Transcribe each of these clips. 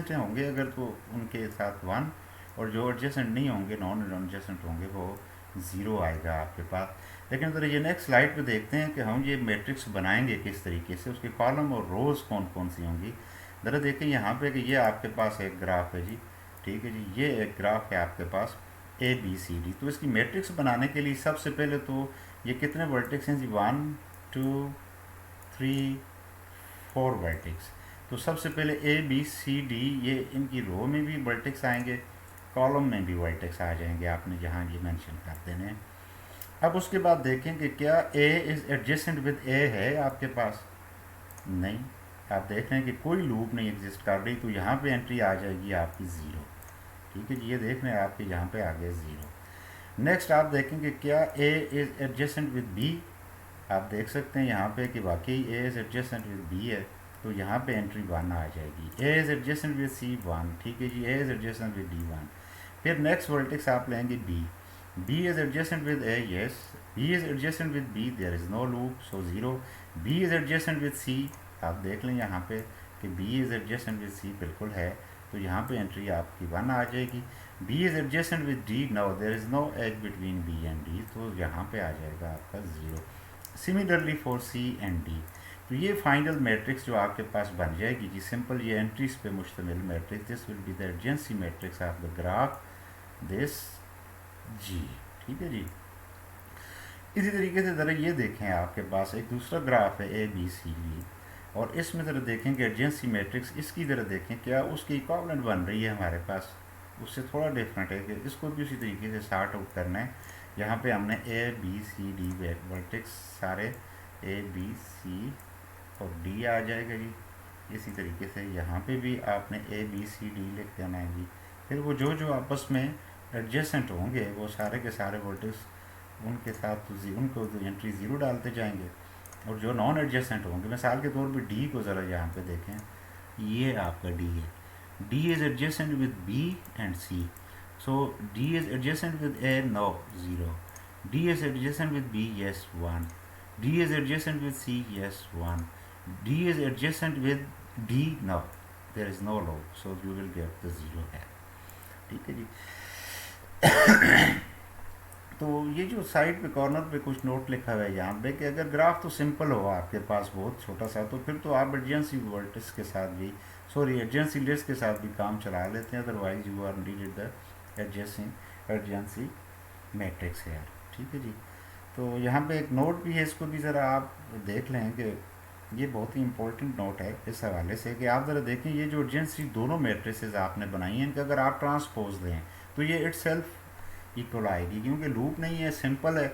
Adjacent होंगे अगर तो उनके साथ 1, और जो एडजेसेंट नहीं होंगे, नॉन एडजेसेंट होंगे, वो 0 आएगा आपके पास। लेकिन ज़रा ये नेक्स्ट स्लाइड पे देखते हैं कि हम ये मैट्रिक्स बनाएंगे किस तरीके से, उसके कॉलम और रोज़ कौन कौन सी होंगी। ज़रा देखें यहाँ पे कि ये आपके पास एक ग्राफ है जी, ठीक है जी, ये एक ग्राफ है आपके पास ए बी सी डी। तो इसकी मैट्रिक्स बनाने के लिए सबसे पहले तो ये कितने वर्टेक्स हैं जी, 1 2 3 4 वर्टेक्स। तो सबसे पहले ए बी सी डी, ये इनकी रो में भी वर्टेक्स आएंगे, कॉलम में भी वर्टेक्स आ जाएंगे, आपने जहाँ ये मेंशन कर देने हैं। अब उसके बाद देखें कि क्या ए इज़ एडजेसेंट विद ए है आपके पास, नहीं। आप देख रहे हैं कि कोई लूप नहीं एग्जिस्ट कर रही, तो यहाँ पे एंट्री आ जाएगी आपकी 0, ठीक है जी, ये देख रहे हैं आपके यहाँ पे आ गया 0। नेक्स्ट आप देखेंगे क्या A is adjacent with B, आप देख सकते हैं यहाँ पे कि वाकई A is adjacent with B है, तो यहाँ पे एंट्री 1 आ जाएगी। A is adjacent with C 1, ठीक है जी, A is adjacent with D 1। फिर नेक्स्ट वर्टेक्स आप लेंगे B, B is adjacent with A, yes, B is adjacent with B, there is no loop, so 0। B is adjacent with C, आप देख लें यहाँ पे कि B is adjacent with C बिल्कुल है, तो यहाँ पे एंट्री आपकी 1 आ जाएगी। B is adjacent with D, no there is no edge between B and D, तो यहाँ पे आ जाएगा आपका 0। Similarly for C and D. तो ये फाइनल मैट्रिक्स जो आपके पास बन जाएगी जी, सिंपल ये एंट्रीज पे मुश्तमिल matrix, this will be the adjacency matrix of the graph this जी, ठीक है जी। इसी तरीके से ज़रा ये देखें, आपके पास एक दूसरा ग्राफ है ए बी सी डी, और इसमें ज़रा देखें कि एडजेंसी मैट्रिक्स इसकी ज़रा देखें क्या उसकी इक्विवेलेंट बन रही है हमारे पास, उससे थोड़ा डिफरेंट है कि इसको भी उसी तरीके से सॉर्ट आउट करना है। यहाँ पे हमने A B C D vertex सारे ए बी सी और डी आ जाएगा जी। इसी तरीके से यहाँ पे भी आपने ए बी सी डी लिख देना है जी। फिर वो जो जो आपस में एडजेसेंट होंगे वो सारे के सारे वर्टेक्स उनके साथ तो उनको तो एंट्री 0 डालते जाएंगे, और जो नॉन एडजेसेंट होंगे, मिसाल के तौर पे डी को ज़रा यहाँ पे देखें, ये आपका डी है, D is adjacent with B and C, so D is adjacent with A, no 0। D is adjacent with B, yes 1। D is adjacent with C, yes 1। D is adjacent with D, no, there is no loop, so you will get the 0 है, ठीक है जी। तो ये जो side पे corner पे कुछ note लिखा हुआ है यहाँ पे कि अगर ग्राफ तो सिंपल हो आपके पास बहुत छोटा सा, तो फिर तो आप एडजेंसी वर्टेक्स के साथ भी, सॉरी एडजेंसी लिस्ट के साथ भी काम चला लेते हैं, otherwise you are needed the adjacency matrix है यार, ठीक है जी। तो यहाँ पे एक नोट भी है, इसको भी ज़रा आप देख लें कि ये बहुत ही इंपॉर्टेंट नोट है इस हवाले से कि आप ज़रा देखें ये जो एडजेंसी दोनों मैट्रिसेस आपने बनाई हैं, इनका अगर आप ट्रांसपोज दें तो ये इटसेल्फ इक्वल आएगी, क्योंकि लूप नहीं है, सिंपल है।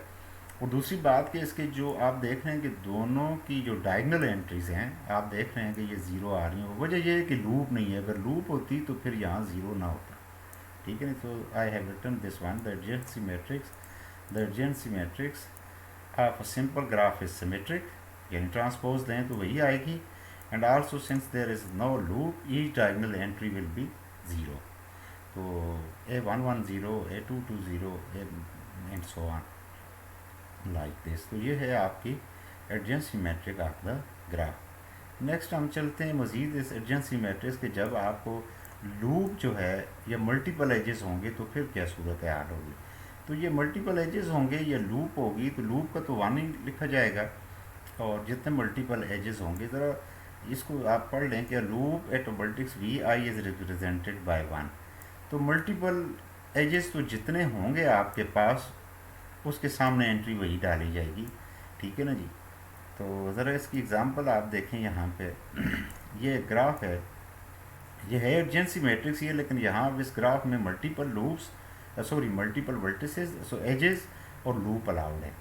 और दूसरी बात कि इसके जो आप देख रहे हैं कि दोनों की जो डायगनल एंट्रीज हैं, आप देख रहे हैं कि ये 0 आ रही हैं, वजह यह है कि लूप नहीं है, अगर लूप होती तो फिर यहाँ 0 ना होता, ठीक है। तो I have written this one, the adjacency matrix of a simple graph is symmetric, यानी ट्रांसपोज दें तो वही आएगी, and also since there is no loop each diagonal entry will be 0। तो A1 0, A2 0 and so on like this. तो ये है आपकी adjacency matrix of the graph. Next हम चलते हैं मज़ीद इस एडजेंसी मैट्रिक्स के, जब आपको लूप जो है या मल्टीपल एजेस होंगे तो फिर क्या सूरत हाल होगी। तो ये मल्टीपल एजेस होंगे या लूप होगी, तो लूप का तो 1 ही लिखा जाएगा, और जितने मल्टीपल एजेस होंगे, ज़रा इसको आप पढ़ लें कि loop at vertex V I is represented by 1। तो मल्टीपल एजेस तो जितने होंगे आपके पास उसके सामने एंट्री वही डाली जाएगी, ठीक है ना जी। तो ज़रा इसकी एग्ज़ाम्पल आप देखें यहाँ पे ये ग्राफ है, ये है एडजेंसी मैट्रिक्स ये, लेकिन यहाँ इस ग्राफ में multiple loops, sorry multiple vertices, so edges और लूप अलाउड है,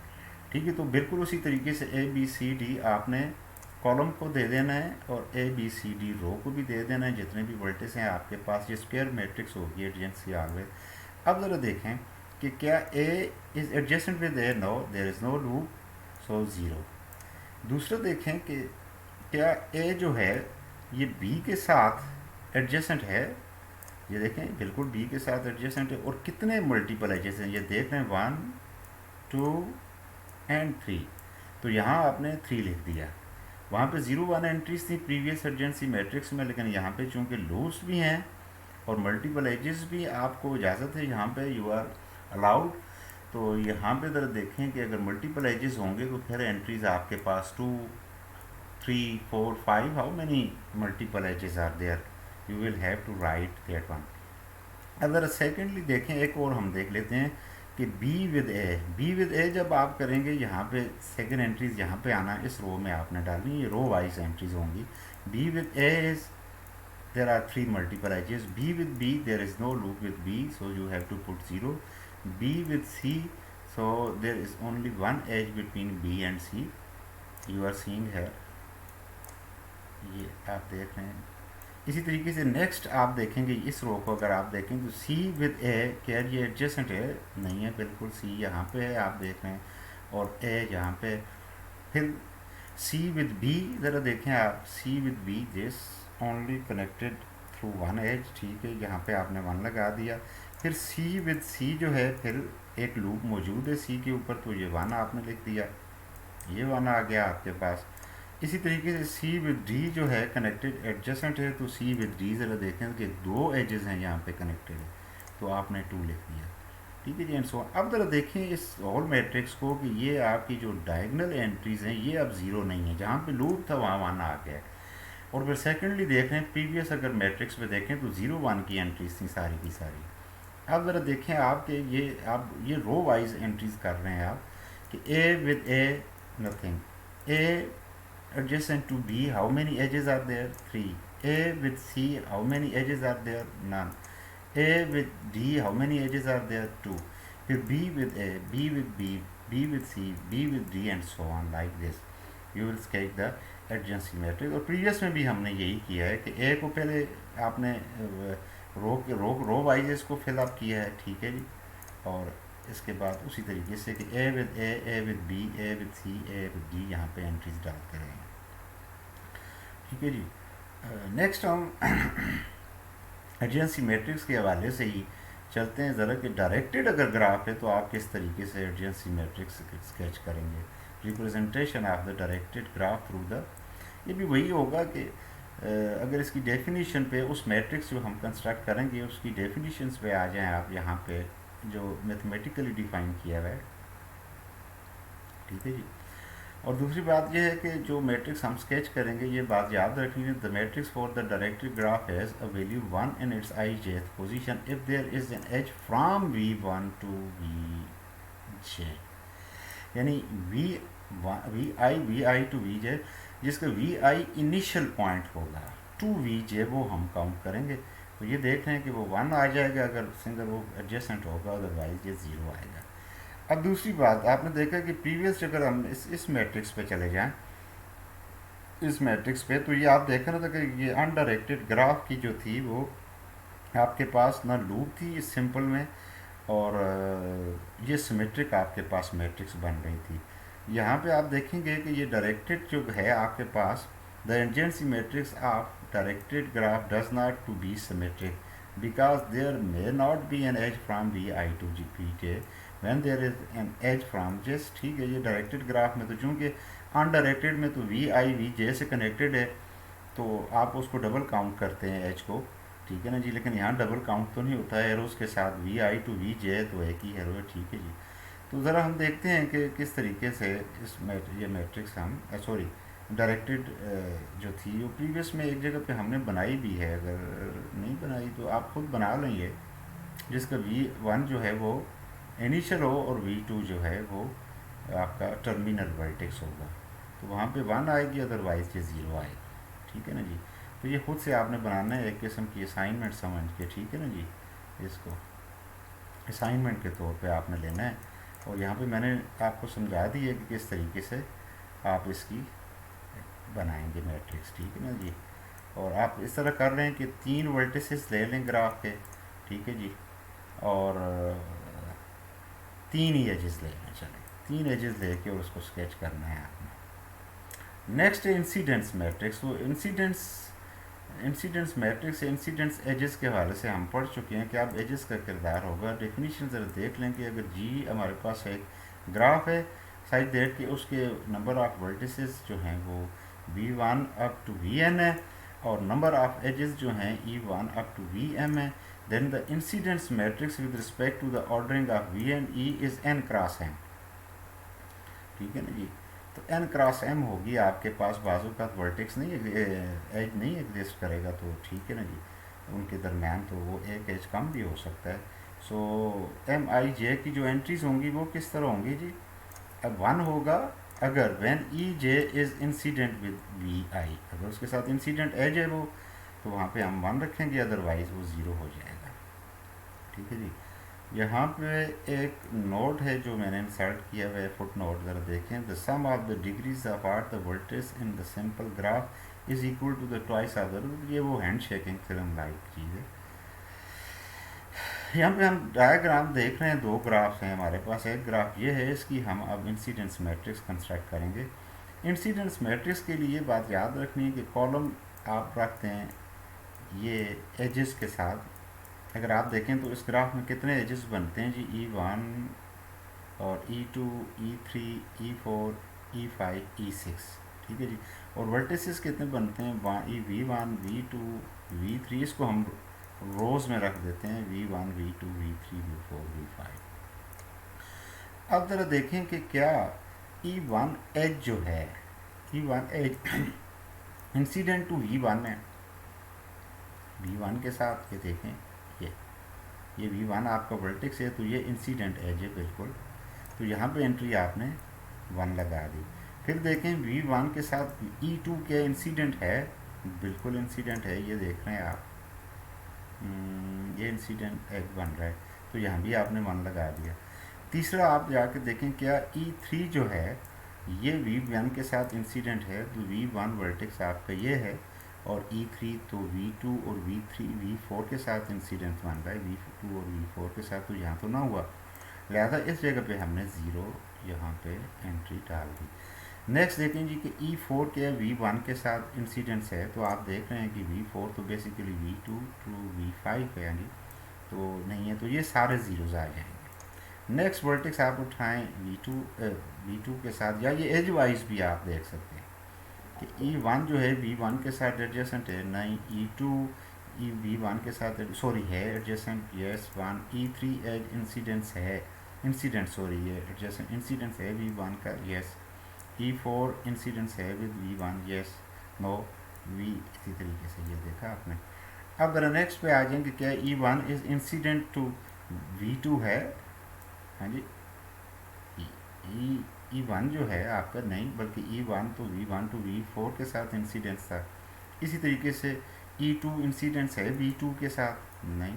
ठीक है। तो बिल्कुल उसी तरीके से ए बी सी डी आपने कॉलम को दे देना है और ए बी सी डी रो को भी दे देना है, जितने भी वर्टिस हैं आपके पास, ये स्क्वायर मैट्रिक्स होगी एडजेंसी ऑलवेज। अब ज़रा देखें कि क्या A is adjacent with A, no, there is no loop, so 0। दूसरा देखें कि क्या ए जो है ये बी के साथ एडजेसेंट है, ये देखें बिल्कुल बी के साथ एडजेसेंट है, और कितने मल्टीपल एजेस हैं ये देख रहे हैं, 1 2 एंड 3। तो यहाँ आपने 3 लिख दिया, वहाँ पे 0 1 एंट्रीज थी प्रीवियस एडजेंसी मैट्रिक्स में, लेकिन यहाँ पे चूँकि लूप्स भी हैं और मल्टीपल एजेस भी आपको इजाज़त है, यहाँ पे यू आर अलाउड। तो यहाँ पे ज़रा देखें कि अगर मल्टीपल एजेस होंगे तो फिर एंट्रीज आपके पास 2 3 4 5, how many multiple edges are there, you will have to write that one. अगर सेकेंडली देखें, एक और हम देख लेते हैं कि बी विद ए जब आप करेंगे, यहाँ पे सेकेंड एंट्रीज यहाँ पे आना, इस रो में आपने डालनी, ये रो वाइज एंट्रीज होंगी। Be with A is there are 3 multiple edges. B with B, there is no loop with B, so you have to put 0. B with C, so there is only one edge between B and C. You are seeing here, ये आप देख रहे हैं। इसी तरीके से next आप देखेंगे इस रो को, अगर आप देखें तो C with A, क्या ये एडजेसेंट है? नहीं है, बिल्कुल C यहाँ पे है, आप देख रहे हैं, और A यहाँ पे। फिर C with B, ज़रा देखें आप, C with B, this only connected through one edge, ठीक है, यहाँ पे आपने 1 लगा दिया। फिर C विद C जो है, फिर एक लूप मौजूद है C के ऊपर, तो ये 1 आपने लिख दिया, ये 1 आ गया आपके पास। इसी तरीके से C विद D जो है कनेक्टेड एडजेसेंट है, तो C विद D ज़रा देखें कि 2 एजेस हैं यहाँ पे कनेक्टेड है, तो आपने 2 लिख दिया, ठीक है जी। एंड सो अब ज़रा देखें इस होल मैट्रिक्स को कि ये आपकी जो डायगोनल एंट्रीज़ हैं ये अब 0 नहीं है, जहाँ पे लूप था वहाँ 1 आ गया। और फिर सेकेंडली देख रहे हैं प्रीवियस अगर मैट्रिक्स में देखें तो 0 1 की एंट्रीज थी सारी की सारी। अब ज़रा देखें आप कि ये आप ये रो वाइज एंट्रीज कर रहे हैं आप कि A with A nothing, A adjacent to B, how many edges are there? 3। A with C, how many edges are there? None. A with D, how many edges are there? 2। फिर B with A, B with B, B with C, B with D and so on like this you will sketch the adjacency matrix. और previous में भी हमने यही किया है कि ए को पहले आपने रो वाइज इसको फिलअप किया है, ठीक है जी, और इसके बाद उसी तरीके से कि A with B, A with C, A with D, यहाँ पे एंट्रीज डालते रहेंगे, ठीक है जी। नेक्स्ट हम एडजेंसी मैट्रिक्स के हवाले से ही चलते हैं ज़रा कि डायरेक्टेड अगर ग्राफ है तो आप किस तरीके से एडजेंसी मैट्रिक्स स्केच करेंगे। Representation of the directed graph through the, ये भी वही होगा कि अगर इसकी डेफिनेशन पे उस मैट्रिक्स जो हम कंस्ट्रक्ट करेंगे उसकी डेफिनेशंस पे आ जाएं आप, यहाँ पे जो मैथमेटिकली डिफाइन किया हुआ है, ठीक है जी। और दूसरी बात यह है कि जो मैट्रिक्स हम स्केच करेंगे ये बात याद रखनी है, the matrix for the directed graph has a value 1 in its ijth position if there is an edge from v1 to vj, यानी vi टू vj, जिसका vi इनिशियल पॉइंट होगा, टू vj वो हम काउंट करेंगे। तो ये देख रहे हैं कि वो 1 आ जाएगा अगर सिंगल वो एडजेसेंट होगा, अदरवाइज ये 0 आएगा। अब दूसरी बात आपने देखा कि प्रीवियस अगर हम इस मैट्रिक्स पे चले जाएं, इस मैट्रिक्स पे, तो ये आप देख रहे थे कि ये अनडायरेक्टेड ग्राफ की जो थी वो आपके पास ना लूप थी इस सिंपल में, और ये सिमेट्रिक आपके पास मैट्रिक्स बन रही थी। यहाँ पे आप देखेंगे कि ये डायरेक्टेड जो है आपके पास, the adjacency matrix of directed graph does not to be symmetric because there may not be an edge from vi to vj when there is an edge from j, ठीक है। ये डायरेक्टेड ग्राफ में तो चूँकि undirected में तो vi vj से connected है तो आप उसको डबल काउंट करते हैं एज को, ठीक है ना जी, लेकिन यहाँ डबल काउंट तो नहीं होता है एरोज़ के साथ, vi टू vj तो एक ही एरो है, ठीक है जी। तो ज़रा हम देखते हैं कि किस तरीके से ये मैट्रिक्स हम डायरेक्टेड जो थी वो प्रीवियस में एक जगह पे हमने बनाई भी है, अगर नहीं बनाई तो आप खुद बना लेंगे, जिसका v1 जो है वो इनिशियल हो और v2 जो है वो आपका टर्मिनल वर्टेक्स होगा, तो वहाँ पे 1 आएगी, अदरवाइज ये 0 आएगी, ठीक है ना जी। तो ये खुद से आपने बनाना है, एक किस्म की असाइनमेंट समझ के, ठीक है ना जी, इसको असाइनमेंट के तौर पे आपने लेना है। और यहाँ पे मैंने आपको समझा दी है कि किस तरीके से आप इसकी बनाएंगे मैट्रिक्स, ठीक है ना जी। और आप इस तरह कर रहे हैं कि 3 वर्टिसेस ले लें ग्राफ के, ठीक है जी, और 3 ही एजेस ले लें, चलें 3 एजेस लेके और उसको स्केच करना है आपने। नेक्स्ट इंसिडेंट्स मैट्रिक्स, वो इंसिडेंट्स मैट्रिक्स इंसिडेंट्स एजेस के हवाले से हम पढ़ चुके हैं कि आप एजेस का किरदार होगा। डेफिनेशन ज़रा देख लें कि अगर जी हमारे पास एक ग्राफ है साइज दैट कि उसके नंबर ऑफ वर्टिसेस जो हैं वो v1 अप टू vn है और नंबर ऑफ एजेस जो हैं e1 अप टू vm है। Then the incidence matrix with respect to the ordering of vn e is n cross m। ठीक है ना जी। तो n क्रॉस m होगी आपके पास, बाजू का वर्टेक्स नहीं एज नहीं एग्जिस्ट करेगा तो ठीक है ना जी, उनके दरमियान तो वो एक एज कम भी हो सकता है। सो एम आई जे की जो एंट्रीज होंगी वो किस तरह होंगी जी। अब वन होगा अगर when E J is incident with V I, अगर उसके साथ इंसिडेंट एज है वो, तो वहाँ पे हम वन रखेंगे, अदरवाइज वो ज़ीरो हो जाएगा। ठीक है जी। यहाँ पे एक नोट है जो मैंने इंसर्ट किया हुआ है, फुट नोट, ज़रा देखें। The sum of the degrees of art the voltage in the simple graph is equal to the twice of the, ये वो हैंड शेकिंग थ्योरम लाइक चीज़ है। यहाँ पे हम डायग्राम देख रहे हैं, दो ग्राफ्स हैं हमारे पास। एक ग्राफ ये है, इसकी हम अब इंसिडेंस मैट्रिक्स कंस्ट्रक्ट करेंगे। इंसिडेंस मैट्रिक्स के लिए बात याद रखनी है कि कॉलम आप रखते हैं ये एजेस के साथ। अगर आप देखें तो इस ग्राफ में कितने एजेस बनते हैं जी, E1 और E2, E3, E4, E5, E6। ठीक है जी। और वर्टिसेस कितने बनते हैं, V1, V2, V3, इसको हम रोज़ में रख देते हैं, V1, V2, V3, V4, V5। अब ज़रा देखें कि क्या E1 एज जो है, E1 as incident to V1 है, V1 के साथ। ये देखें, ये V1 आपका वर्टेक्स है, तो ये इंसिडेंट एज है बिल्कुल। तो यहाँ पे एंट्री आपने 1 लगा दी। फिर देखें V1 के साथ E2 क्या इंसिडेंट है, बिल्कुल इंसिडेंट है, ये देख रहे हैं आप, ये इंसिडेंट एज बन रहा है, तो यहाँ भी आपने 1 लगा दिया। तीसरा आप जाके देखें क्या E3 जो है ये V1 के साथ इंसिडेंट है, तो V1 वर्टेक्स आपका ये है, और E3 तो V2 और V3 V4 के साथ इंसिडेंट बन रहा है, V2 और V4 के साथ, तो यहाँ तो ना हुआ, लिहाजा इस जगह पे हमने ज़ीरो यहाँ पे एंट्री डाल दी। नेक्स्ट देखें जी कि E4 के V1 के साथ इंसिडेंट्स है, तो आप देख रहे हैं कि V4 तो बेसिकली V2 टू V5 है, यानी तो नहीं है, तो ये सारे ज़ीरोज़ आ जाएंगे। नेक्स्ट वर्टेक्स आप उठाएं V2 के साथ, या ये एज वाइज भी आप देख सकते हैं कि E1 जो है V1 के साथ एडजेसेंट है, नहीं E2 V1 के साथ सॉरी है adjacent, yes 1 E3 edge incidents है, इंसिडेंट सॉरी ये एडजेसेंट इंसिडेंट्स है V1 का, यस E4 इंसिडेंट्स है with V1, yes no V, इसी तरीके से ये देखा आपने। अब अगर नेक्स्ट पे आ जाएंगे क्या E1 is incident to V2 है, हाँ जी, E1 जो है आपका नहीं, बल्कि E1 तो V1 टू V4 के साथ इंसिडेंस था। इसी तरीके से E2 इंसिडेंस है V2 के साथ, नहीं,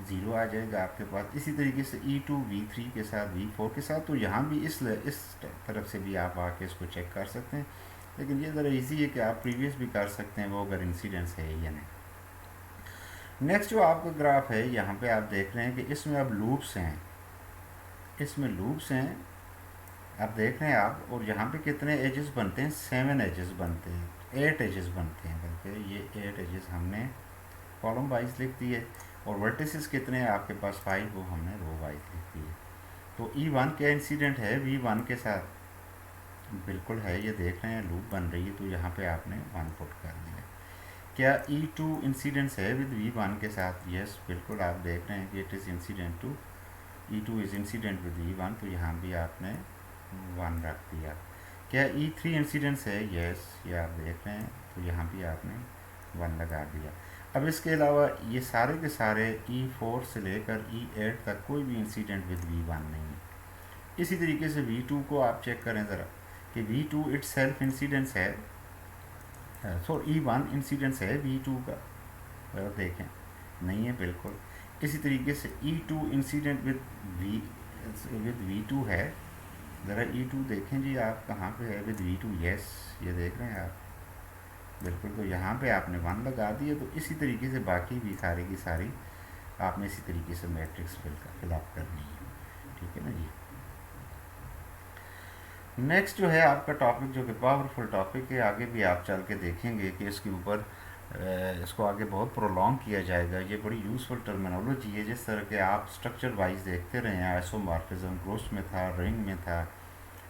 ज़ीरो आ जाएगा आपके पास। इसी तरीके से E2 V3 के साथ, V4 के साथ, तो यहाँ भी इस तरफ से भी आप आके इसको चेक कर सकते हैं, लेकिन ये ज़रा इजी है कि आप प्रीवियस भी कर सकते हैं वो अगर इंसिडेंस है या नहीं। नेक्स्ट जो आपका ग्राफ है, यहाँ पे आप देख रहे हैं कि इसमें अब लूप्स हैं, इसमें लूप्स हैं आप देख रहे हैं आप, और यहाँ पे कितने एजेस बनते हैं, 7 एजेस बनते हैं, 8 एजेस बनते हैं, बल्कि ये 8 एजेस हमने कॉलम वाइज लिख दिए, और वर्टिसेस कितने हैं आपके पास 5, वो हमने रो वाइज लिख दिए। तो E1 क्या इंसिडेंट है V1 के साथ, बिल्कुल है, ये देख रहे हैं लूप बन रही है, तो यहाँ पे आपने 1 पुट कर दिया। क्या E2 इंसिडेंट्स है विद V1 के साथ, यस बिल्कुल, आप देख रहे हैं कि it is incident to E2 is incident with V1, तो यहाँ भी आपने 1 रख दिया। क्या E3 इंसिडेंट्स है, यस, ये आप देख रहे हैं, तो यहाँ भी आपने 1 लगा दिया। अब इसके अलावा ये सारे के सारे E4 से लेकर E8 तक कोई भी इंसिडेंट विद V1 नहीं है। इसी तरीके से V2 को आप चेक करें ज़रा कि V2 इट सेल्फ इंसिडेंस है, E1 इंसिडेंस है V2 का, अगर देखें नहीं है बिल्कुल। इसी तरीके से E2 इंसिडेंट विद V2 है, ज़रा E2 देखें जी आप कहाँ पे है विद V2, यस ये देख रहे हैं आप, बिल्कुल, तो यहाँ पे आपने 1 लगा दिया। तो इसी तरीके से बाकी भी सारी की सारी आपने इसी तरीके से मैट्रिक्स फिलअप करनी है, ठीक है ना जी। नेक्स्ट जो है आपका टॉपिक, जो कि पावरफुल टॉपिक है, आगे भी आप चल के देखेंगे कि इसके ऊपर इसको आगे बहुत प्रोलॉन्ग किया जाएगा। ये बड़ी यूज़फुल टर्मिनोलॉजी है, जिस तरह के आप स्ट्रक्चर वाइज देखते रहे हैं, आइसोमॉर्फिज्म ग्रोस में था, रिंग में था,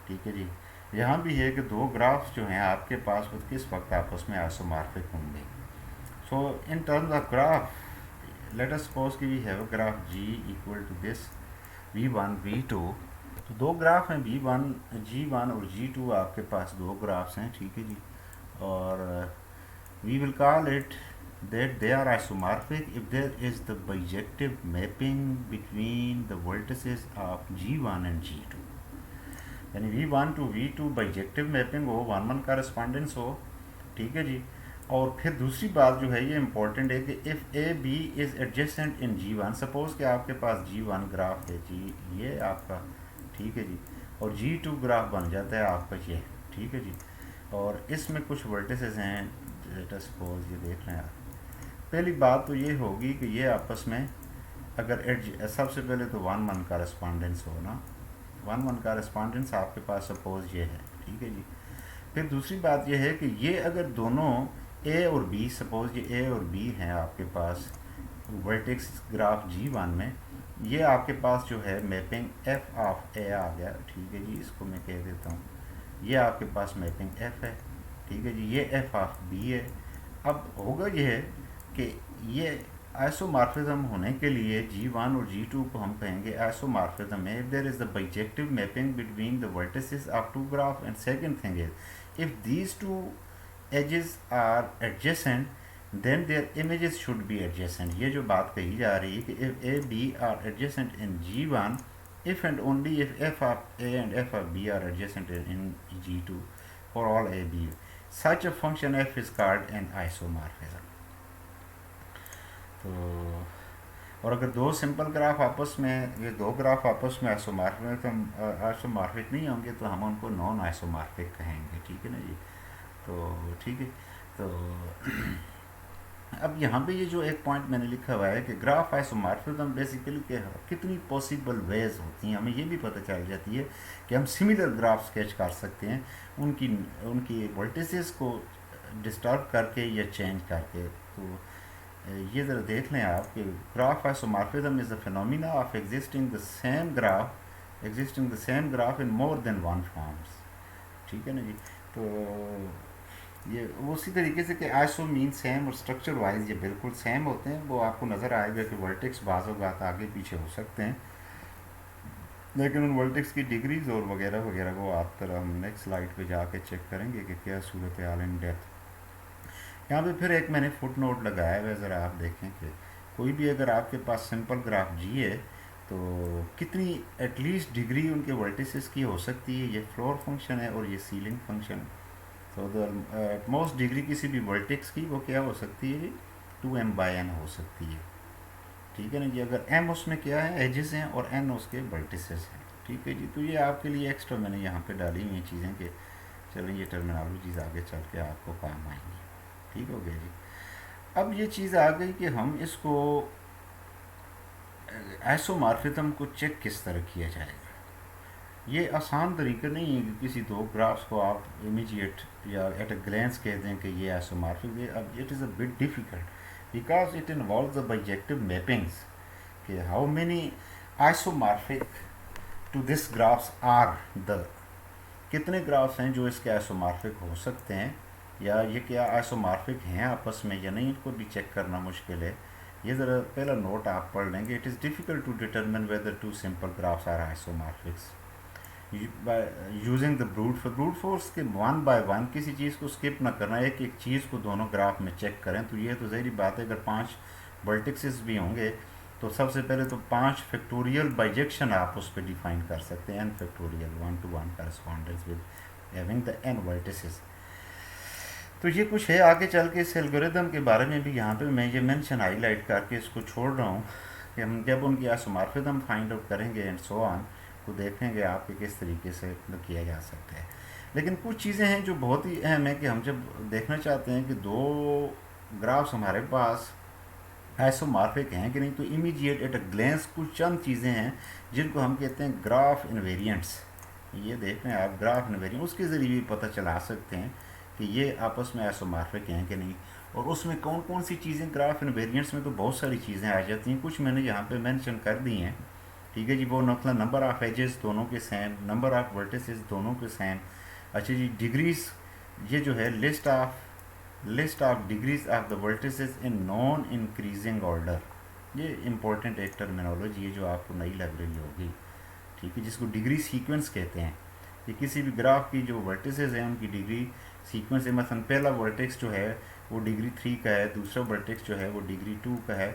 ठीक है जी, यहाँ भी है कि दो ग्राफ्स जो हैं आपके पास वो किस वक्त आपस में आइसोमॉर्फिक होंगे। So in terms of graph, let us suppose कि we have graph g equal to this v1 v2। तो दो ग्राफ हैं v1 g1 और g2, आपके पास दो ग्राफ्स हैं, ठीक है जी। और we will call it that they are isomorphic if there is the bijective mapping between the vertices of g1 and g2, यानी v1 to v2 bijective mapping हो, वन वन करस्पॉन्डेंस हो, ठीक है जी। और फिर दूसरी बात जो है ये इंपॉर्टेंट है कि if A B is adjacent in जी1, सपोज़ कि आपके पास जी1 ग्राफ है जी, ये आपका, ठीक है जी, और जी2 ग्राफ बन जाता है आपका ये, ठीक है जी। और इसमें कुछ वर्टिसेस हैं, लेट अस सपोज ये देख रहे हैं आप। पहली बात तो ये होगी कि ये आपस में अगर सबसे पहले तो वन वन करस्पॉन्डेंस हो ना, वन वन करस्पॉन्डेंस आपके पास सपोज ये है, ठीक है जी। फिर दूसरी बात ये है कि ये अगर दोनों ए और बी, सपोज ये ए और बी हैं आपके पास वर्टेक्स ग्राफ जी1 में, ये आपके पास जो है मैपिंग एफ ऑफ ए आ गया, ठीक है जी, इसको मैं कह देता हूँ, ये आपके पास मैपिंग एफ है, ठीक है जी, ये एफ ऑफ बी है। अब होगा ये है कि ये आइसोमॉर्फिज्म होने के लिए G1 और G2 को हम कहेंगे आइसोमॉर्फिज्म है if there is the bijective mapping between the vertices of two graph. And second thing is if these two edges are adjacent then their images should be adjacent. ये जो बात कही जा रही है कि if A B are adjacent in G1 if and only if f of a and f of b are adjacent in G2 for all a b, such a function f is called an isomorphism। तो और अगर दो simple graph आपस में, ये दो graph आपस में आइसोमॉर्फिक नहीं होंगे तो हम उनको नॉन आइसोमॉर्फिक कहेंगे, ठीक है ना जी। तो ठीक है, तो अब यहाँ पे ये जो एक पॉइंट मैंने लिखा हुआ है कि ग्राफ आइसोमॉर्फिज्म बेसिकली कितनी पॉसिबल वेज होती हैं, हमें ये भी पता चल जाती है कि हम सिमिलर ग्राफ स्केच कर सकते हैं उनकी वर्टिसेस को डिस्टर्ब करके या चेंज करके। तो ये ज़रा देख लें आप कि graph isomorphism is the phenomena of existing the same graph in more than one forms, ठीक है ना जी। तो ये उसी तरीके से कि आइसो मीन सेम और स्ट्रक्चर वाइज ये बिल्कुल सेम होते हैं। वो आपको नज़र आएगा कि वर्टेक्स बाज़ औक़ात आगे पीछे हो सकते हैं, लेकिन उन वर्टेक्स की डिग्रीज और वगैरह वगैरह को आप तरह हम नेक्स्ट स्लाइड पे जाके चेक करेंगे कि क्या सूरत हाल इन डेप्थ। यहाँ पे फिर एक मैंने फुट नोट लगाया है, ज़रा आप देखें कि कोई भी अगर आपके पास सिंपल ग्राफ जी है तो कितनी एटलीस्ट डिग्री उनके वर्टिसेस की हो सकती है। ये फ्लोर फंक्शन है और ये सीलिंग फंक्शन। तो द मोस्ट डिग्री किसी भी वर्टेक्स की वो क्या हो सकती है जी, 2m/n हो सकती है, ठीक है ना जी। अगर m उसमें क्या है, एजेस हैं, और n उसके वर्टिसेस हैं, ठीक है जी। तो ये आपके लिए एक्स्ट्रा मैंने यहाँ पे डाली हुई चीज़ें कि चलें ये टर्मिनोलॉजीज़ आगे चल के आपको काम आएंगी, ठीक हो गया जी। अब ये चीज़ आ गई कि हम इसको आइसोमॉर्फिज्म को चेक किस तरह किया जाएगा। ये आसान तरीका नहीं है कि किसी दो ग्राफ्स को आप इमीडिएट या एट अ ग्लैंस कह दें कि ये आइसोमॉर्फिक है। अब it is a bit difficult because it involves the bijective mappings कि how many isomorphic to this graphs are the, कितने ग्राफ्स हैं जो इसके आइसोमॉर्फिक हो सकते हैं, या ये क्या आइसोमॉर्फिक हैं आपस में या नहीं, इनको भी चेक करना मुश्किल है। ये ज़रा पहला नोट आप पढ़ लेंगे, it is difficult to determine whether two simple graphs are isomorphics using the brute force के वन बाय वन किसी चीज़ को स्किप ना करना, एक एक चीज़ को दोनों ग्राफ में चेक करें। तो ये तो ज़ाहिर बात है अगर 5 वर्टिसेस भी होंगे तो सबसे पहले तो 5 फैक्टोरियल बाइजेक्शन आप उस पर डिफाइन कर सकते हैं, n factorial 1 to 1 correspondence with having the n vertices. तो ये कुछ है, आगे चल के इस एल्गोरिथम के बारे में भी यहाँ पे मैं ये मेंशन हाईलाइट करके इसको छोड़ रहा हूँ कि हम जब उनकी आइसोमॉर्फिज्म फाइंड आउट करेंगे एंड सो ऑन तो देखेंगे आपके किस तरीके से किया जा सकता है। लेकिन कुछ चीज़ें हैं जो बहुत ही अहम है कि हम जब देखना चाहते हैं कि दो ग्राफ्स हमारे पास आइसोमॉर्फिक हैं कि नहीं, तो इमीडिएट एट अ ग्लेंस कुछ चंद चीज़ें हैं जिनको हम कहते हैं ग्राफ इन्वेरिएंट्स। ये देख रहे हैं आप, ग्राफ इन्वेरिएंट उसके ज़रिए भी पता चला सकते हैं कि ये आपस में आइसोमॉर्फिक हैं कि नहीं। और उसमें कौन कौन सी चीज़ें, ग्राफ इन्वेरिएंट्स में तो बहुत सारी चीज़ें आ जाती हैं, कुछ मैंने यहाँ पे मेंशन कर दी हैं, ठीक है जी। वो मतलब नंबर ऑफ़ एजेस दोनों के सेम, नंबर ऑफ़ वर्टिसेस दोनों के सेम, अच्छा जी, डिग्रीज, ये जो है list of degrees of the vertices in non increasing order, ये इंपॉर्टेंट एक टर्मिनोलॉजी है जो आपको नई लग रही होगी, ठीक है, जिसको डिग्री सीक्वेंस कहते हैं। ये किसी भी ग्राफ की जो वर्टिसेस हैं उनकी डिग्री सीक्वेंस है। मतलब पहला वर्टेक्स जो है वो डिग्री 3 का है, दूसरा वर्टेक्स जो है वो डिग्री 2 का है,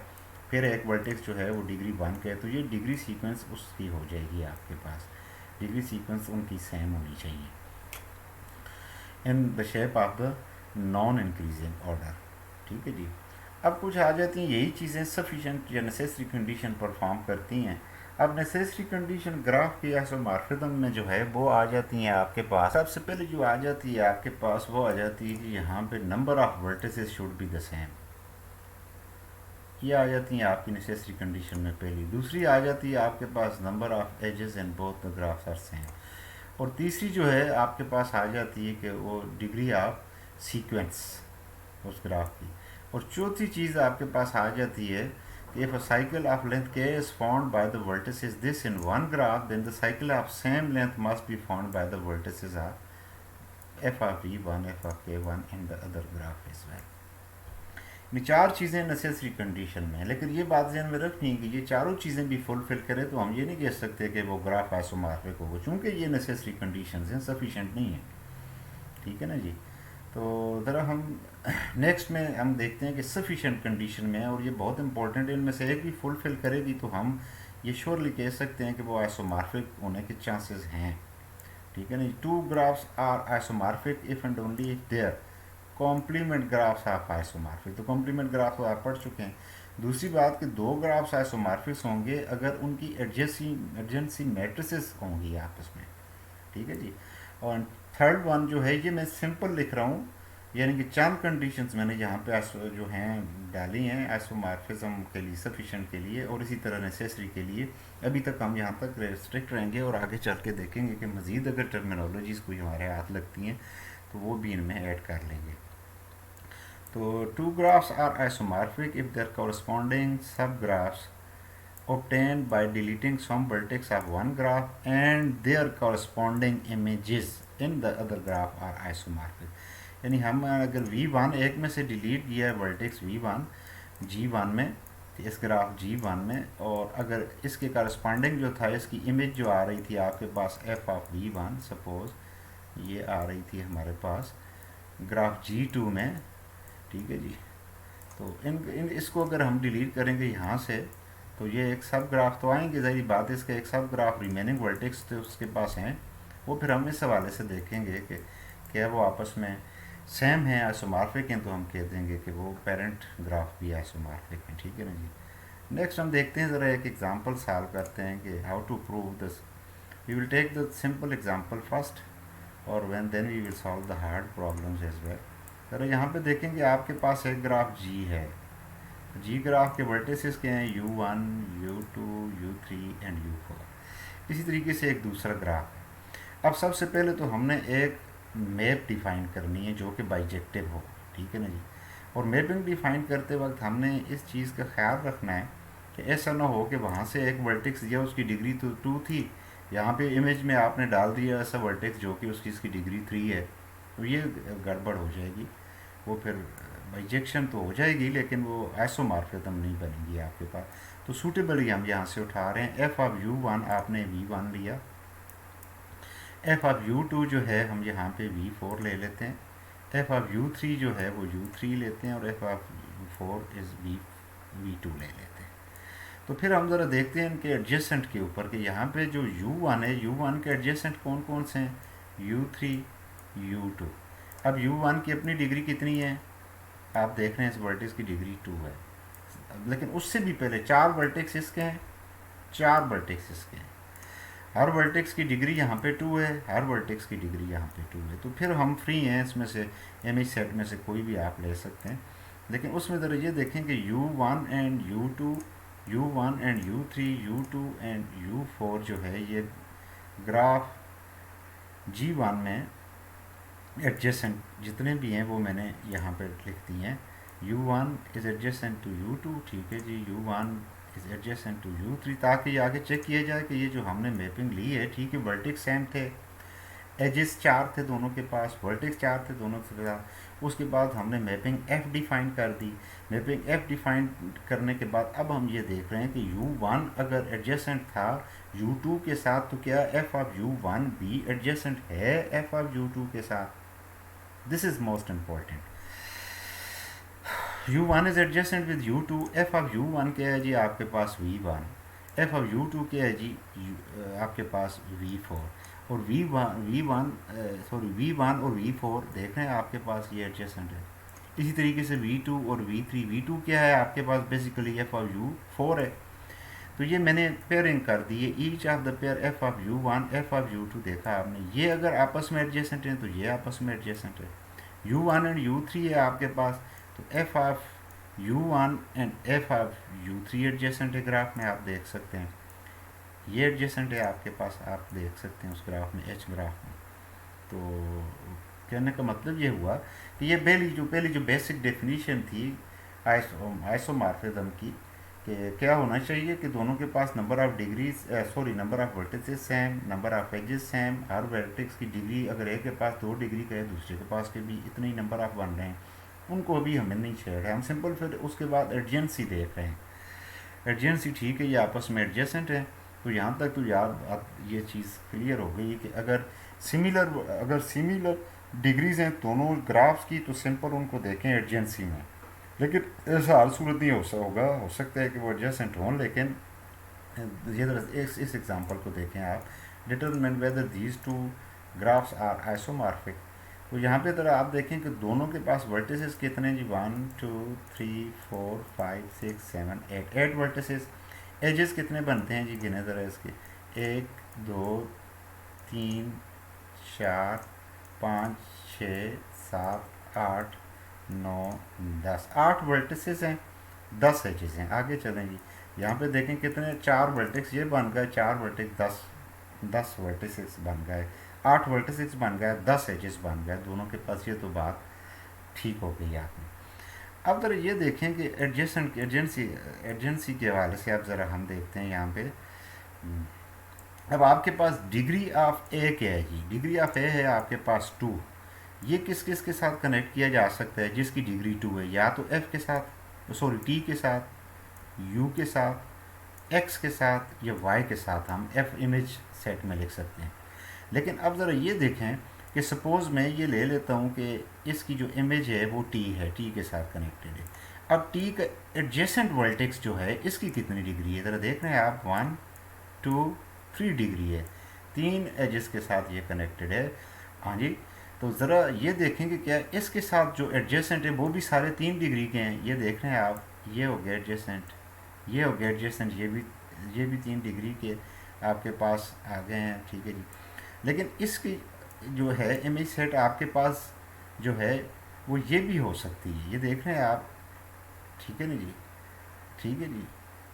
फिर एक वर्टेक्स जो है वो डिग्री 1 का है। तो ये डिग्री सीक्वेंस उसकी हो जाएगी आपके पास, डिग्री सीक्वेंस उनकी सेम होनी चाहिए in the shape of the non increasing order, ठीक है जी। अब कुछ आ जाती हैं यही चीज़ें सफिशेंट या नेसेसरी कंडीशन परफॉर्म करती हैं। अब नेसेसरी कंडीशन ग्राफ की आइसोमॉर्फिज्म में जो है वो आ जाती हैं आपके पास। सबसे पहले जो आ जाती है आपके पास वो आ जाती है कि यहाँ पे number of vertices should be the same, ये आ जाती हैं आपकी नेसेसरी कंडीशन में पहली। दूसरी आ जाती है आपके पास number of edges in both the graphs are same. और तीसरी जो है आपके पास आ जाती है कि वो डिग्री ऑफ सीक्वेंस उस ग्राफ की। और चौथी चीज़ आपके पास आ जाती है कि if a cycle of length k is formed by the vertices this in one graph, then the cycle of same length must be formed by the vertices of f of v1 f of k1 in the other graph as well। ये चार चीज़ें necessary condition में है, लेकिन ये बात ध्यान में रखनी है कि ये चारों चीज़ें भी फुलफिल करें तो हम ये नहीं कह सकते कि वो ग्राफ आइसोमॉर्फिक होगा, चूँकि ये नेसेसरी कंडीशंस हैं, सफिशेंट नहीं है, ठीक है ना जी। तो ज़रा हम नेक्स्ट में हम देखते हैं कि सफिशेंट कंडीशन में है और ये बहुत इंपॉर्टेंट है, इनमें से एक भी फुलफिल करेगी तो हम ये श्योरली कह सकते हैं कि वो आइसोमॉर्फिक होने के चांसेस हैं, ठीक है ना। Two graphs are isomorphic if and only if their complement graphs of isomorphic. तो कॉम्प्लीमेंट ग्राफ तो आप पढ़ चुके हैं। दूसरी बात कि दो ग्राफ्स आइसोमॉर्फिक होंगे अगर उनकी एडजेंसी मैट्रिसेस होंगी आपस में, ठीक है जी। और थर्ड वन जो है ये मैं सिंपल लिख रहा हूँ, यानी कि चंद कंडीशंस मैंने यहाँ पे जो हैं डाली हैं आइसोमॉर्फिज्म के लिए, सफिशेंट के लिए और इसी तरह नेसेसरी के लिए। अभी तक हम यहाँ तक रेस्ट्रिक्ट रहेंगे और आगे चल के देखेंगे कि मज़ीद अगर टर्मिनोलॉजीज़ कोई हमारे हाथ लगती हैं तो वो भी इनमें ऐड कर लेंगे। तो two graphs are isomorphic if their corresponding subgraphs obtained by deleting some vertex of one graph and their corresponding images in the other graph are isomorphic। यानी हम अगर v1 एक में से डिलीट किया है वर्टेक्स v1 g1 में, इस ग्राफ g1 में, और अगर इसके करस्पॉन्डिंग जो था इसकी इमेज जो आ रही थी आपके पास f ऑफ v1, सपोज ये आ रही थी हमारे पास ग्राफ g2 में, ठीक है जी। तो इन इसको अगर हम डिलीट करेंगे यहाँ से तो ये एक सब ग्राफ तो आएंगे, ज़ाहिर बात है, इसका एक सब ग्राफ रिमेनिंग वर्टेक्स तो उसके पास हैं, वो फिर हम इस हवाले से देखेंगे कि क्या वो आपस में सेम है, आइसोमॉर्फिक हैं, तो हम कह देंगे कि वो पेरेंट ग्राफ भी आइसोमॉर्फिक हैं, ठीक है ना जी। नेक्स्ट हम देखते हैं, ज़रा एक एग्जांपल सॉल्व करते हैं कि how to prove this. We will take the simple example first और then we will solve the hard problems as well. ज़रा यहाँ पे देखेंगे आपके पास एक ग्राफ जी है, जी ग्राफ के वर्टिसेस के हैं u1, u2, u3 and u4। इसी तरीके से एक दूसरा ग्राफ है। अब सबसे पहले तो हमने एक मैप डिफ़ाइन करनी है जो कि बाइजेक्टिव हो, ठीक है ना जी। और मैपिंग डिफ़ाइन करते वक्त हमने इस चीज़ का ख्याल रखना है कि ऐसा ना हो कि वहाँ से एक वर्टेक्स दिया उसकी डिग्री तो 2 थी, यहाँ पे इमेज में आपने डाल दिया ऐसा वर्टेक्स जो कि उसकी इसकी डिग्री 3 है, तो ये गड़बड़ हो जाएगी, वो फिर बाइजेक्शन तो हो जाएगी लेकिन वो आइसोमॉर्फिज्म नहीं बनेगी आपके पास। तो सूटेबली हम यहाँ से उठा रहे हैं एफ ऑफ u1 आपने v1 लिया, एफ ऑफ u2 जो है हम यहाँ पे v4 ले लेते हैं, एफ ऑफ u3 जो है वो u3 लेते हैं और F of u4 is v2 ले लेते हैं। तो फिर हम ज़रा देखते हैं इनके एडजेसेंट के ऊपर कि यहाँ पे जो u1 है, u1 के एडजेसेंट कौन कौन से हैं, u3, u2। अब u1 की अपनी डिग्री कितनी है, आप देख रहे हैं इस वर्टेक्स की डिग्री 2 है, लेकिन उससे भी पहले 4 वर्टेक्स इसके हैं, 4 वर्टेक्स इसके हैं, हर वर्टेक्स की डिग्री यहाँ पे 2 है, हर वर्टेक्स की डिग्री यहाँ पे 2 है। तो फिर हम फ्री हैं इसमें से, इमेज सेट में से कोई भी आप ले सकते हैं, लेकिन उसमें ज़रा ये देखें कि u1 and u2, u1 and u3, u2 and u4 जो है ये ग्राफ g1 में एडजेसेंट जितने भी हैं वो मैंने यहाँ पे लिख दिए हैं। u1 is adjacent to u2, ठीक है जी, u1 is adjacent to u3, ताकि आगे चेक किया जाए कि ये जो हमने मैपिंग ली है, ठीक है, वर्टेक्स सेम थे, एजेस 4 थे दोनों के पास, वर्टेक्स 4 थे दोनों के पास। उसके बाद हमने मैपिंग एफ डिफाइन कर दी। मैपिंग एफ डिफाइन करने के बाद अब हम ये देख रहे हैं कि u1 अगर एडजेसेंट था u2 के साथ, तो क्या f ऑफ u1 भी एडजेसेंट है f ऑफ u2 के साथ? This is most important. u1 is adjacent with u2, f of u1 क्या है जी आपके पास v1, f ऑफ u2 क्या है जी आपके पास v4, और v1 और v4 देख रहे हैं आपके पास ये एडजेसेंट है। इसी तरीके से v2 और v2 क्या है आपके पास बेसिकली f ऑफ u4 है। तो ये मैंने पेयरिंग कर दी है, each of the pair f of u1 f of u2 देखा आपने, ये अगर आपस में एडजेसेंट है तो ये आपस में एडजेसेंट है। u1 एंड u3 है आपके पास, तो f of u1 and f of u3 adjacent है, ग्राफ में आप देख सकते हैं ये एडजेसेंट है आपके पास, आप देख सकते हैं उस ग्राफ में, एच ग्राफ में। तो कहने का मतलब ये हुआ कि ये पहली जो बेसिक डेफिनेशन थी आइसोमॉर्फिज्म की, कि क्या होना चाहिए कि दोनों के पास number of number of vertices same, number of edges same, हर वर्टेक्स की डिग्री अगर एक के पास 2 डिग्री का है दूसरे के पास के भी इतने ही नंबर ऑफ बन रहे हैं, उनको अभी हमें नहीं छेड़ रहे, हम सिंपल फिर उसके बाद एडजेंसी देख रहे हैं। एडजेंसी ठीक है, ये आपस में एडजेसेंट है, तो यहाँ तक तो याद ये चीज़ क्लियर हो गई कि अगर सिमिलर डिग्रीज हैं दोनों ग्राफ्स की, तो सिंपल उनको देखें एडजेंसी में। लेकिन ऐसा हर सूरत नहीं हो सकता है कि वो एडजेसेंट हों, लेकिन ये इस एग्जांपल को देखें आप, determine whether these two graphs are isomorphic. तो यहाँ पे तरह आप देखें कि दोनों के पास वर्टिसेस कितने जी, 1 2 3 4 5 6 7 8 वर्टिसेस। एजेस कितने बनते हैं जी, गिने ज़रा इसके, 1 2 3 4 5 6 7 8 9 10, 8 वर्टिसेस हैं, 10 एजेस हैं। आगे चलें जी, यहाँ पे देखें कितने, 4 वर्टेक्स ये बन गए, 4 वर्टेक्स 10 वर्टिसेस बन गए, 8 वर्टिसेस बन गए, 10 एजेस बन गए दोनों के पास। ये तो बात ठीक हो गई आपने। अब ज़रा ये देखें कि एडजेंसी के हवाले से अब ज़रा हम देखते हैं यहाँ पे। अब आपके पास डिग्री ऑफ ए क्या है जी, डिग्री ऑफ ए है आपके पास 2। ये किस किस के साथ कनेक्ट किया जा सकता है जिसकी डिग्री 2 है, या तो एफ के साथ, टी के साथ, यू के साथ, एक्स के साथ, या वाई के साथ हम एफ इमेज सेट में लिख सकते हैं। लेकिन अब ज़रा ये देखें कि सपोज़ मैं ये ले लेता हूँ कि इसकी जो इमेज है वो टी है, टी के साथ कनेक्टेड है। अब टी का एडजेसेंट वर्टेक्स जो है इसकी कितनी डिग्री है, ज़रा देख रहे हैं आप, 1 2 3 डिग्री है, 3 एजेस के साथ ये कनेक्टेड है। हाँ जी, तो ज़रा ये देखें कि क्या इसके साथ जो एडजेसेंट है वो भी सारे 3 डिग्री के हैं। ये देख रहे हैं आप, ये हो गया एडजेसेंट, ये हो गया एडजेसेंट, ये भी 3 डिग्री के आपके पास आ गए हैं, ठीक है जी। लेकिन इसकी जो है इमेज सेट आपके पास जो है वो ये भी हो सकती है, ये देख रहे हैं आप, ठीक है ना जी, ठीक है जी,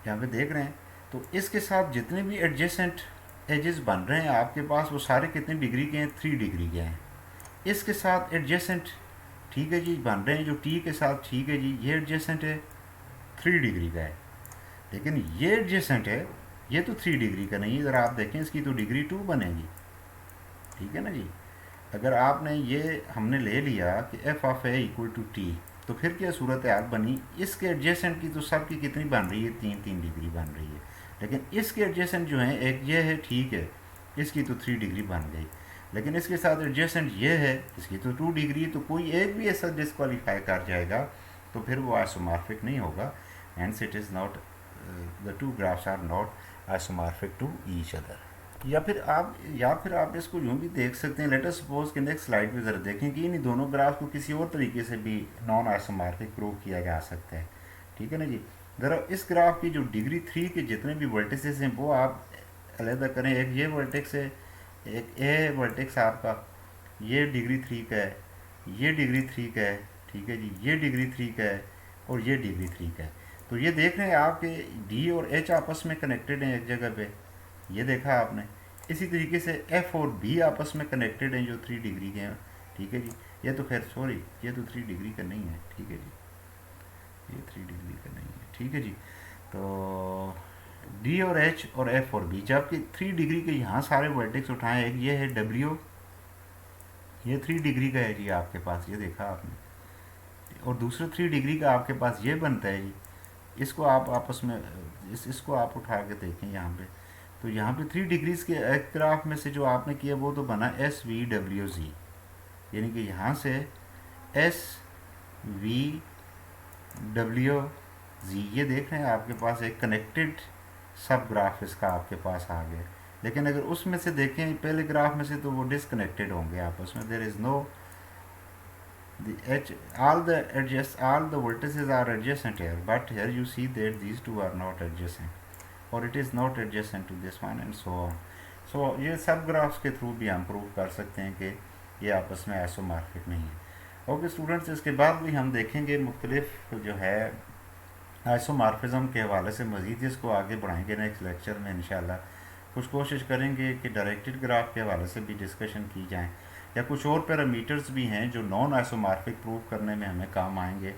यहाँ पे देख रहे हैं। तो इसके साथ जितने भी एडजेसेंट एजेस बन रहे हैं आपके पास वो सारे कितने डिग्री के हैं, 3 डिग्री के हैं। इसके साथ एडजेसेंट, ठीक है जी, बन रहे हैं जो टी के साथ, ठीक है जी, ये एडजेसेंट है 3 डिग्री का है। लेकिन ये एडजेसेंट है, ये तो 3 डिग्री का नहीं है, ज़रा आप देखें इसकी तो डिग्री 2 बनेगी, ठीक है ना जी। अगर आपने ये हमने ले लिया कि F of A equal to T, तो फिर क्या सूरत हाल बनी, इसके एडजेसेंट की तो सब की कितनी बन रही है, 3 डिग्री बन रही है। लेकिन इसके एडजेसेंट जो है, एक ये है, ठीक है, इसकी तो 3 डिग्री बन गई। लेकिन इसके साथ एडजेसेंट ये है, इसकी तो 2 डिग्री, तो कोई एक भी ऐसा डिस्क्वालीफाई कर जाएगा तो फिर वो आइसोमॉर्फिक नहीं होगा। Hence it is not, the 2 graphs are not isomorphic to each other. या फिर आप इसको यूँ भी देख सकते हैं, लेट अस सपोज कि नेक्स्ट स्लाइड पे ज़रा देखें कि इन दोनों ग्राफ को किसी और तरीके से भी नॉन आइसोमॉर्फिक प्रूव किया जा सकता है, ठीक है ना जी। ज़रा इस ग्राफ की जो डिग्री 3 के जितने भी वर्टिसेस हैं वो आप अलहदा करें। एक ये वर्टेक्स है, एक ए वर्टेक्स आपका, ये डिग्री 3 का है, ये डिग्री 3 का है, ठीक है जी, ये डिग्री 3 का है, और ये डिग्री 3 का है। तो ये देख रहे हैं आप कि डी और एच आपस में कनेक्टेड हैं एक जगह पे, ये देखा आपने। इसी तरीके से एफ और बी आपस में कनेक्टेड हैं जो 3 डिग्री के हैं, ठीक है जी। ये तो खैर सॉरी, ये तो 3 डिग्री का नहीं है, ठीक है जी, ये 3 डिग्री का नहीं है, ठीक है जी। तो डी और एच और एफ और बी, जबकि 3 डिग्री के यहाँ सारे वर्टेक्स उठाएं, एक ये है डब्ल्यू, ये 3 डिग्री का है जी आपके पास, ये देखा आपने, और दूसरा 3 डिग्री का आपके पास ये बनता है जी। इसको आप आपस में इसको आप उठा के देखें यहाँ पे, तो यहाँ पे 3 डिग्रीज के एक ग्राफ में से जो आपने किया वो तो बना एस वी डब्ल्यू जी, यानी कि यहाँ से एस वी डब्ल्यू जी, ये देख रहे हैं आपके पास एक कनेक्टेड सब ग्राफ इसका आपके पास आ गया। लेकिन अगर उसमें से देखें पहले ग्राफ में से, तो वो डिसकनेक्टेड होंगे आपस में, there is no the edge, all the vertices are adjacent here, but here you see that these two are not adjacent, or it is not adjacent to this one and so on. So ये सब graphs के through भी हम prove कर सकते हैं कि ये आपस में आइसोमॉर्फिक नहीं है। ओके स्टूडेंट्स, इसके बाद भी हम देखेंगे मुख्तलिफ जो है आइसोमॉर्फिज्म के हवाले से मज़ीद इसको आगे बढ़ाएंगे नेक्स्ट लेक्चर में इंशाल्लाह। कुछ कोशिश करेंगे कि डायरेक्टेड ग्राफ के हवाले से भी डिस्कशन की जाए, या कुछ और पैरामीटर्स भी हैं जो नॉन आइसोमॉर्फिक प्रूव करने में हमें काम आएंगे।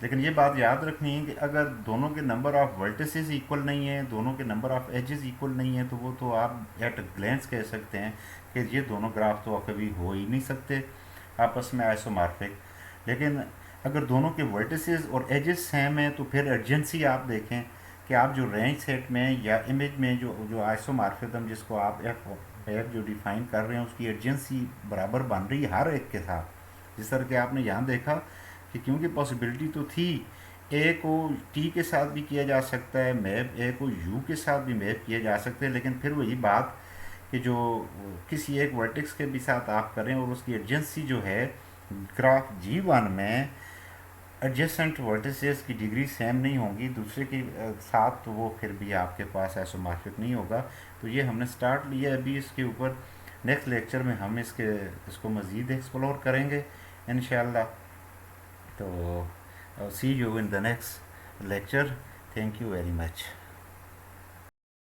लेकिन ये बात याद रखनी है कि अगर दोनों के नंबर ऑफ वर्टिसेस इक्वल नहीं है, दोनों के नंबर ऑफ एजेस इक्वल नहीं है, तो वो तो आप एट ग्लेंस कह सकते हैं कि ये दोनों ग्राफ तो कभी हो ही नहीं सकते आपस में आइसोमॉर्फिक। लेकिन अगर दोनों के वर्टिसेस और एजेस सेम हैं, तो फिर अर्जेंसी आप देखें कि आप जो रेंज सेट में या इमेज में जो जो आइसोमॉर्फिज्म जिसको आप एफ जो डिफाइन कर रहे हैं, उसकी अर्जेंसी बराबर बन रही है हर एक के साथ। जिस तरह के आपने यहाँ देखा कि क्योंकि पॉसिबिलिटी तो थी, ए को टी के साथ भी किया जा सकता है मैप, ए को यू के साथ भी मैप किया जा सकता है, लेकिन फिर वही बात कि जो किसी एक वर्टेक्स के भी साथ आप करें और उसकी अर्जेंसी जो है ग्राफ G1 में एडजेसेंट वर्टिसेस की डिग्री सेम नहीं होगी दूसरे के साथ, तो वो फिर भी आपके पास आइसोमॉर्फिक नहीं होगा। तो ये हमने स्टार्ट लिया अभी, इसके ऊपर नेक्स्ट लेक्चर में हम इसको मज़ीद एक्सप्लोर करेंगे इंशाल्लाह। तो see you in the next lecture. Thank you very much.